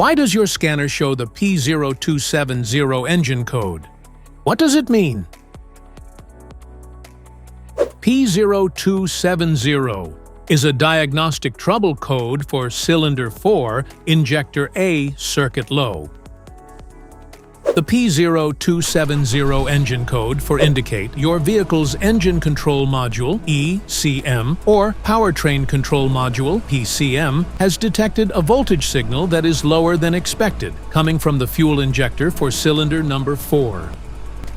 Why does your scanner show the P0270 engine code? What does it mean? P0270 is a diagnostic trouble code for cylinder 4, injector A, circuit low. The P0270 engine code for indicate your vehicle's engine control module, ECM, or powertrain control module, PCM, has detected a voltage signal that is lower than expected, coming from the fuel injector for cylinder number 4.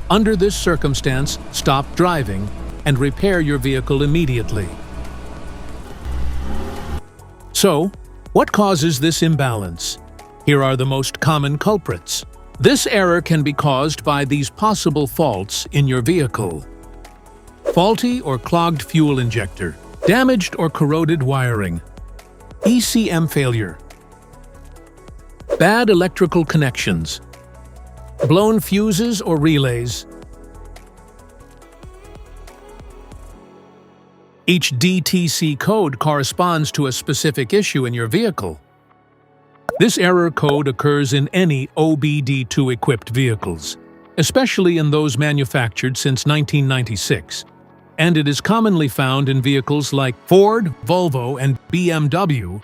Under this circumstance, stop driving and repair your vehicle immediately. So, what causes this imbalance? Here are the most common culprits. This error can be caused by these possible faults in your vehicle: faulty or clogged fuel injector, damaged or corroded wiring, ECM failure, bad electrical connections, blown fuses or relays. Each DTC code corresponds to a specific issue in your vehicle. This error code occurs in any OBD2-equipped vehicles, especially in those manufactured since 1996, and it is commonly found in vehicles like Ford, Volvo, and BMW.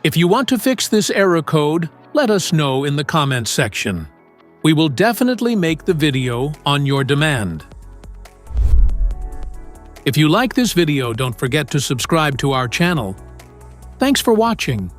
If you want to fix this error code, let us know in the comments section. We will definitely make the video on your demand. If you like this video, don't forget to subscribe to our channel. Thanks for watching.